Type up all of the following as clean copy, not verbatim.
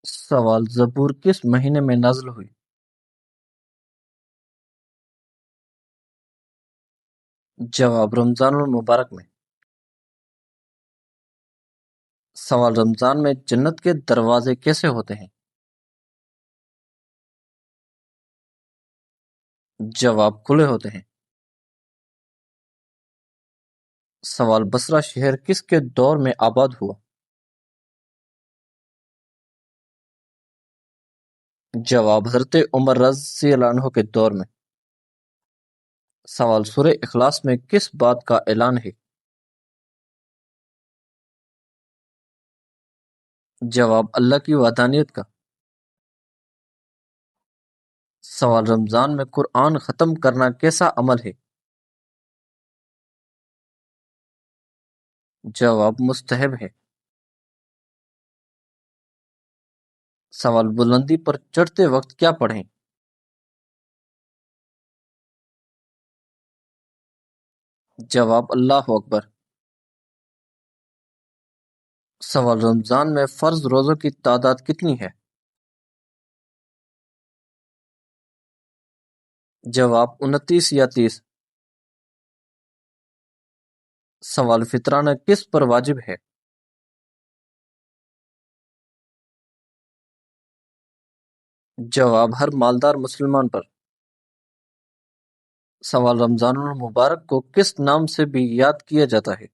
سوال: زبور کس مہینے میں نازل ہوئی؟ جواب: رمضان المبارک میں۔ سوال: رمضان میں جنت کے دروازے کیسے ہوتے ہیں؟ جواب: کھلے ہوتے ہیں۔ سوال: بصرہ شہر کس کے دور میں آباد ہوا؟ جواب: حضرت عمر رضی اللہ عنہ کے دور میں۔ سوال: سورہ اخلاص میں کس بات کا اعلان ہے؟ جواب: اللہ کی وحدانیت کا۔ سوال: رمضان میں قرآن ختم کرنا کیسا عمل ہے؟ جواب: مستحب ہے۔ سوال: بلندی پر چڑھتے وقت کیا پڑھیں؟ جواب: اللہ اکبر۔ سوال: رمضان میں فرض روزوں کی تعداد کتنی ہے؟ جواب: 29 یا 30۔ سوال: فطرانہ کس پر واجب ہے؟ جواب: ہر مالدار مسلمان پر۔ سوال: رمضان المبارک کو کس نام سے بھی یاد کیا جاتا ہے؟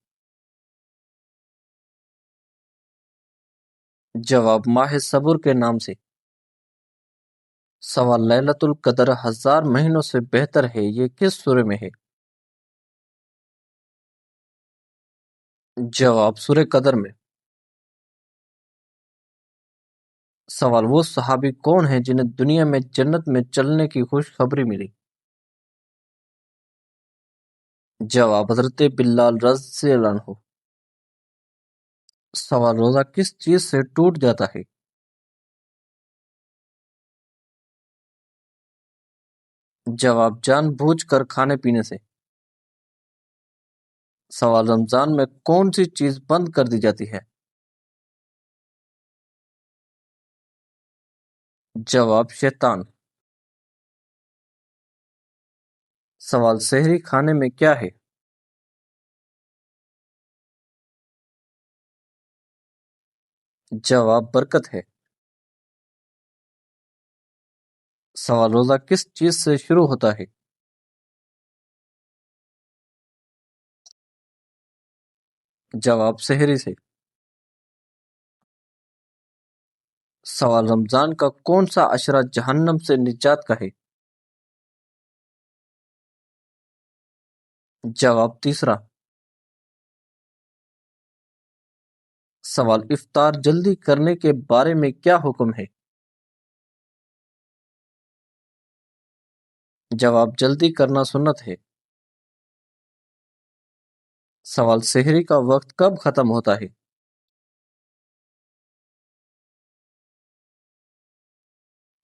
جواب: ماہ صبر کے نام سے۔ سوال: لیلۃ القدر 1000 مہینوں سے بہتر ہے، یہ کس سورہ میں ہے؟ جواب: سورہ قدر میں۔ سوال: وہ صحابی کون ہیں جنہیں دنیا میں جنت میں چلنے کی خوشخبری ملی؟ جواب: حضرت بلال رضی اللہ عنہ۔ سوال: روزہ کس چیز سے ٹوٹ جاتا ہے؟ جواب: جان بوجھ کر کھانے پینے سے۔ سوال: رمضان میں کون سی چیز بند کر دی جاتی ہے؟ جواب: شیطان۔ سوال: سحری کھانے میں کیا ہے؟ جواب: برکت ہے۔ سوال: روزہ کس چیز سے شروع ہوتا ہے؟ جواب: سحری سے۔ سوال: رمضان کا کون سا عشرہ جہنم سے نجات کا ہے؟ جواب: تیسرا۔ سوال: افطار جلدی کرنے کے بارے میں کیا حکم ہے؟ جواب: جلدی کرنا سنت ہے۔ سوال: سحری کا وقت کب ختم ہوتا ہے؟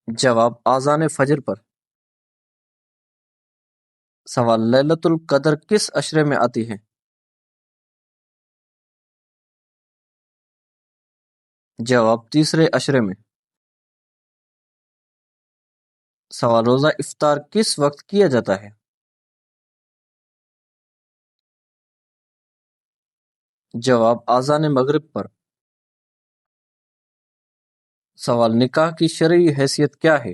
جواب: اذان فجر پر۔ سوال: لیلۃ القدر کس عشرے میں آتی ہے؟ جواب: تیسرے عشرے میں۔ سوال: روزہ افطار کس وقت کیا جاتا ہے؟ جواب: اذان مغرب پر۔ سوال: نکاح کی شرعی حیثیت کیا ہے؟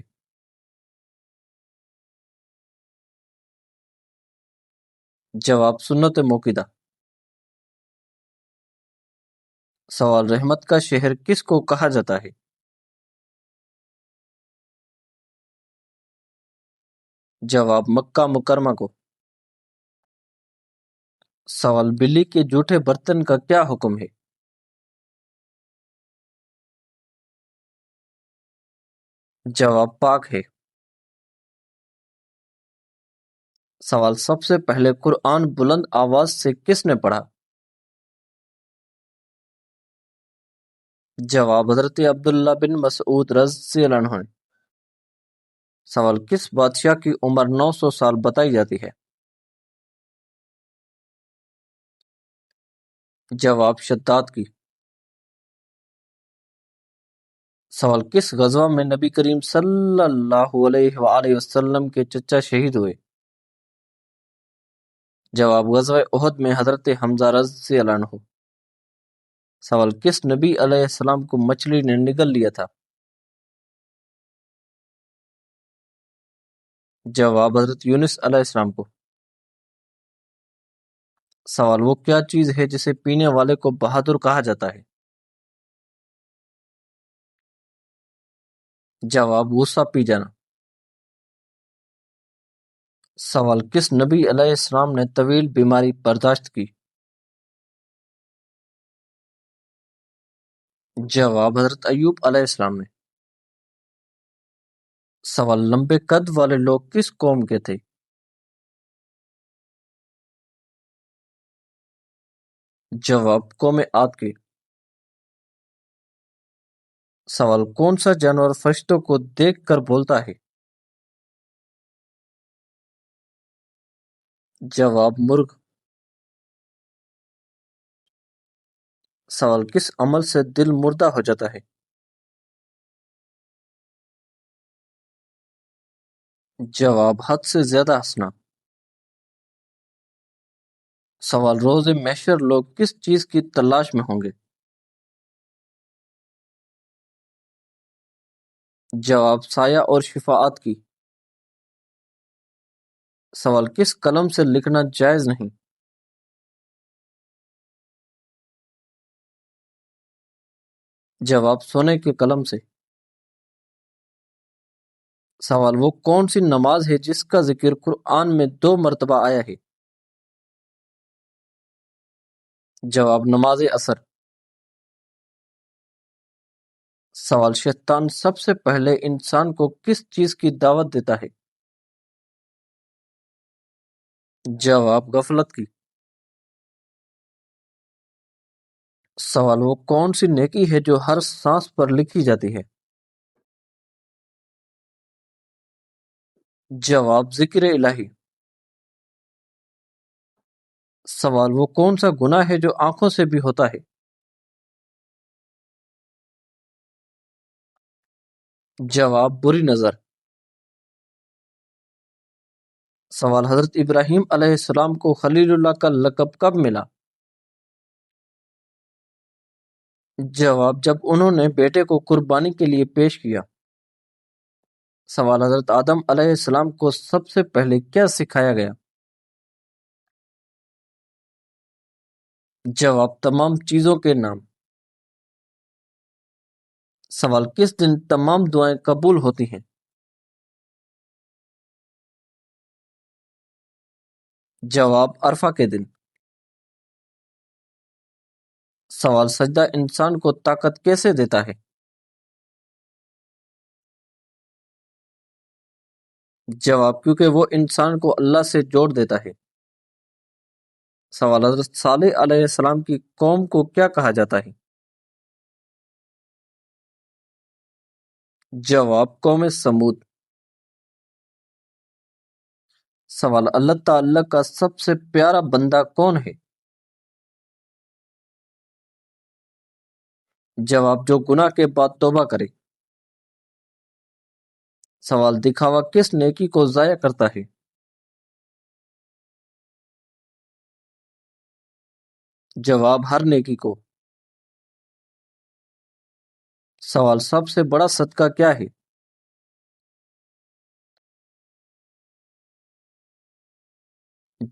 جواب: سنت موقدہ۔ سوال: رحمت کا شہر کس کو کہا جاتا ہے؟ جواب: مکہ مکرمہ کو۔ سوال: بلی کے جھوٹے برتن کا کیا حکم ہے؟ جواب: پاک ہے۔ سوال: سب سے پہلے قرآن بلند آواز سے کس نے پڑھا؟ جواب: حضرت عبداللہ بن مسعود رضی اللہ عنہ نے۔ سوال: کس بادشاہ کی عمر 900 سال بتائی جاتی ہے؟ جواب: شداد کی۔ سوال کس غزوہ میں نبی کریم صلی اللہ علیہ وآلہ وسلم کے چچا شہید ہوئے؟ جواب غزوہ احد میں حضرت حمزہ رضی اللہ عنہ۔ سوال کس نبی علیہ السلام کو مچھلی نے نگل لیا تھا؟ جواب حضرت یونس علیہ السلام کو۔ سوال وہ کیا چیز ہے جسے پینے والے کو بہادر کہا جاتا ہے؟ جواب غصہ پی جانا۔ سوال کس نبی علیہ السلام نے طویل بیماری برداشت کی؟ جواب حضرت ایوب علیہ السلام نے۔ سوال لمبے قد والے لوگ کس قوم کے تھے؟ جواب قوم عاد کے۔ سوال کون سا جانور فرشتوں کو دیکھ کر بولتا ہے؟ جواب مرغ۔ سوال کس عمل سے دل مردہ ہو جاتا ہے؟ جواب حد سے زیادہ ہنسنا۔ سوال روز محشر لوگ کس چیز کی تلاش میں ہوں گے؟ جواب سایہ اور شفاعت کی۔ سوال کس قلم سے لکھنا جائز نہیں؟ جواب سونے کے قلم سے۔ سوال وہ کون سی نماز ہے جس کا ذکر قرآن میں 2 مرتبہ آیا ہے؟ جواب نماز عصر۔ سوال شیطان سب سے پہلے انسان کو کس چیز کی دعوت دیتا ہے؟ جواب غفلت کی۔ سوال وہ کون سی نیکی ہے جو ہر سانس پر لکھی جاتی ہے؟ جواب ذکر الہی۔ سوال وہ کون سا گناہ ہے جو آنکھوں سے بھی ہوتا ہے؟ جواب بری نظر۔ سوال حضرت ابراہیم علیہ السلام کو خلیل اللہ کا لقب کب ملا؟ جواب جب انہوں نے بیٹے کو قربانی کے لیے پیش کیا۔ سوال حضرت آدم علیہ السلام کو سب سے پہلے کیا سکھایا گیا؟ جواب تمام چیزوں کے نام۔ سوال کس دن تمام دعائیں قبول ہوتی ہیں؟ جواب عرفہ کے دن۔ سوال سجدہ انسان کو طاقت کیسے دیتا ہے؟ جواب کیونکہ وہ انسان کو اللہ سے جوڑ دیتا ہے۔ سوال حضرت صالح علیہ السلام کی قوم کو کیا کہا جاتا ہے؟ جواب قوم سمود۔ سوال اللہ تعالی کا سب سے پیارا بندہ کون ہے؟ جواب جو گناہ کے بعد توبہ کرے۔ سوال دکھاوا کس نیکی کو ضائع کرتا ہے؟ جواب ہر نیکی کو۔ سوال سب سے بڑا صدقہ کیا ہے؟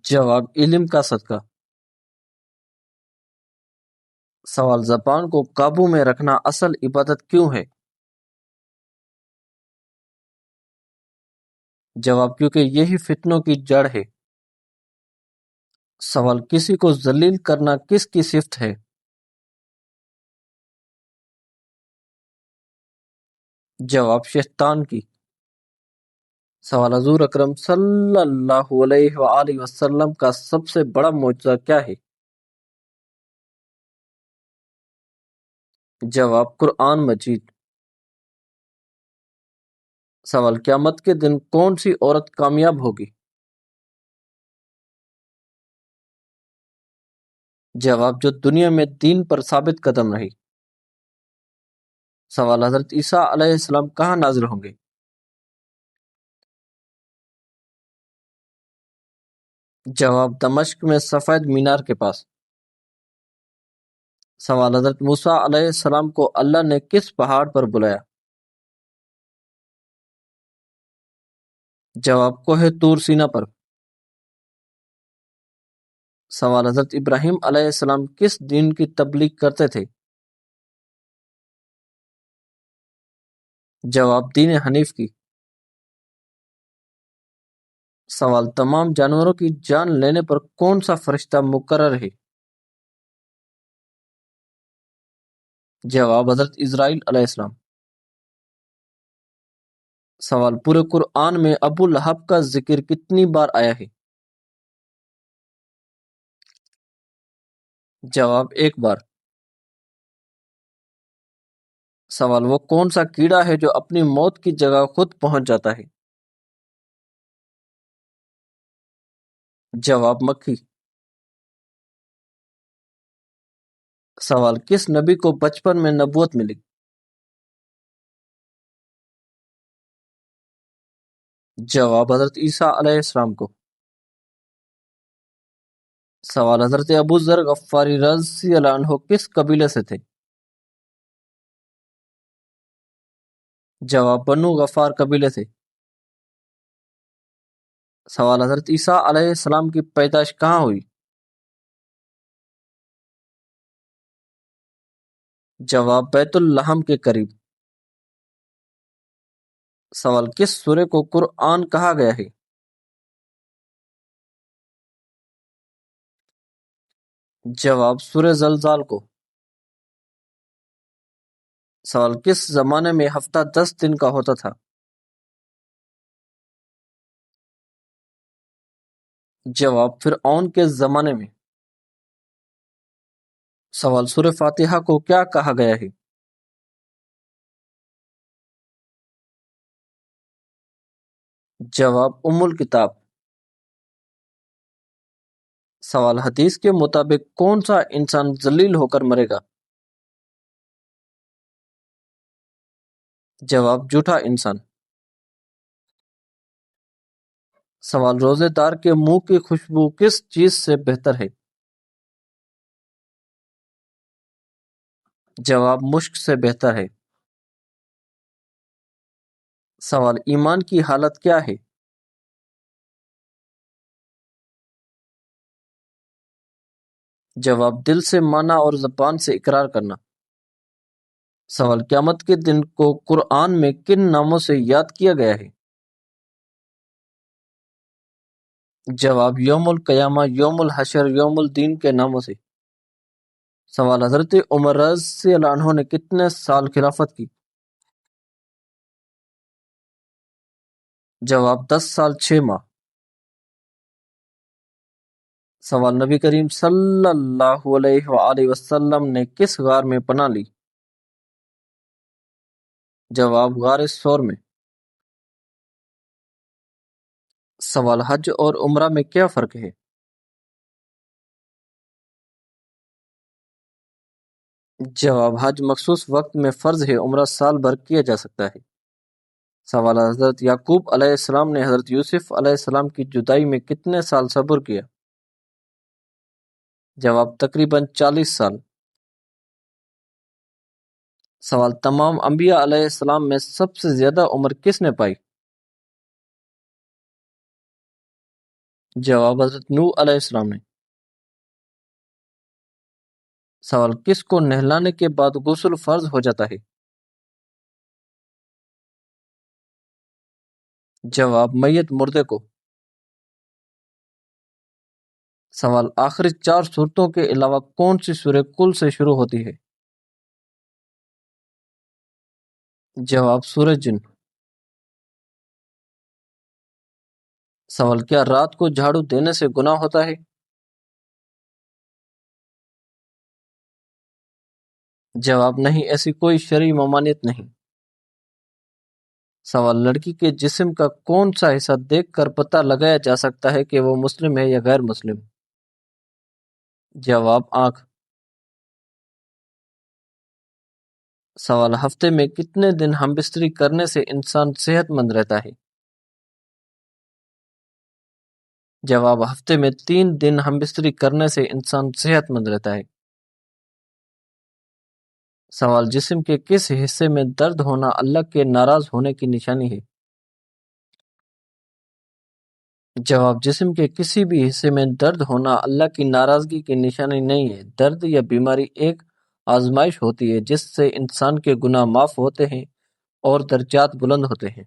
جواب علم کا صدقہ۔ سوال زبان کو قابو میں رکھنا اصل عبادت کیوں ہے؟ جواب کیونکہ یہی فتنوں کی جڑ ہے۔ سوال کسی کو ذلیل کرنا کس کی صفت ہے؟ جواب شیطان کی۔ سوال حضور اکرم صلی اللہ علیہ وآلہ وسلم کا سب سے بڑا معجزہ کیا ہے؟ جواب قرآن مجید۔ سوال قیامت کے دن کون سی عورت کامیاب ہوگی؟ جواب جو دنیا میں دین پر ثابت قدم رہی۔ سوال حضرت عیسیٰ علیہ السلام کہاں نازل ہوں گے؟ جواب دمشق میں سفید مینار کے پاس۔ سوال حضرت موسیٰ علیہ السلام کو اللہ نے کس پہاڑ پر بلایا؟ جواب کوہ طور سینا پر۔ سوال حضرت ابراہیم علیہ السلام کس دین کی تبلیغ کرتے تھے؟ جواب دین حنیف کی۔ سوال تمام جانوروں کی جان لینے پر کون سا فرشتہ مقرر ہے؟ جواب حضرت اسرائیل علیہ السلام۔ سوال پورے قرآن میں ابو لہب کا ذکر کتنی بار آیا ہے؟ جواب ایک بار۔ سوال وہ کون سا کیڑا ہے جو اپنی موت کی جگہ خود پہنچ جاتا ہے؟ جواب مکھی۔ سوال کس نبی کو بچپن میں نبوت ملی؟ جواب حضرت عیسیٰ علیہ السلام کو۔ سوال حضرت ابو ذر غفاری رضی اللہ عنہ کس قبیلے سے تھے؟ جواب بنو غفار قبیلے سے۔ سوال حضرت عیسیٰ علیہ السلام کی پیدائش کہاں ہوئی؟ جواب بیت اللحم کے قریب۔ سوال کس سورہ کو قرآن کہا گیا ہے؟ جواب سورہ زلزال کو۔ سوال کس زمانے میں ہفتہ 10 دن کا ہوتا تھا؟ جواب فرعون کے زمانے میں۔ سوال سورہ فاتحہ کو کیا کہا گیا ہے؟ جواب ام الکتاب۔ سوال حدیث کے مطابق کون سا انسان ذلیل ہو کر مرے گا؟ جواب جھوٹا انسان۔ سوال روزے دار کے منہ کی خوشبو کس چیز سے بہتر ہے؟ جواب مشک سے بہتر ہے۔ سوال ایمان کی حالت کیا ہے؟ جواب دل سے مانا اور زبان سے اقرار کرنا۔ سوال قیامت کے دن کو قرآن میں کن ناموں سے یاد کیا گیا ہے؟ جواب یوم القیامہ، یوم الحشر، یوم الدین کے ناموں سے۔ سوال حضرت عمر رضی اللہ عنہ نے کتنے سال خلافت کی؟ جواب 10 سال 6 ماہ۔ سوال نبی کریم صلی اللہ علیہ وآلہ وسلم نے کس غار میں پناہ لی؟ جواب غار ثور میں۔ سوال حج اور عمرہ میں کیا فرق ہے؟ جواب حج مخصوص وقت میں فرض ہے، عمرہ سال بھر کیا جا سکتا ہے۔ سوال حضرت یعقوب علیہ السلام نے حضرت یوسف علیہ السلام کی جدائی میں کتنے سال صبر کیا؟ جواب تقریباً 40 سال۔ سوال تمام انبیاء علیہ السلام میں سب سے زیادہ عمر کس نے پائی؟ جواب حضرت نوح علیہ السلام نے۔ سوال کس کو نہلانے کے بعد غسل فرض ہو جاتا ہے؟ جواب میت مردے کو۔ سوال آخری 4 صورتوں کے علاوہ کون سی سورہ کل سے شروع ہوتی ہے؟ جواب سورہ جن۔ سوال کیا رات کو جھاڑو دینے سے گناہ ہوتا ہے؟ جواب نہیں، ایسی کوئی شرعی ممانعت نہیں۔ سوال لڑکی کے جسم کا کون سا حصہ دیکھ کر پتہ لگایا جا سکتا ہے کہ وہ مسلم ہے یا غیر مسلم؟ جواب آنکھ۔ سوال: ہفتے میں کتنے دن ہم بستری کرنے سے انسان صحت مند رہتا ہے؟ جواب: ہفتے میں 3 دن ہم بستری کرنے سے انسان صحت مند رہتا ہے۔ سوال: جسم کے کس حصے میں درد ہونا اللہ کے ناراض ہونے کی نشانی ہے؟ جواب: جسم کے کسی بھی حصے میں درد ہونا اللہ کی ناراضگی کی نشانی نہیں ہے۔ درد یا بیماری ایک آزمائش ہوتی ہے جس سے انسان کے گناہ معاف ہوتے ہیں اور درجات بلند ہوتے ہیں۔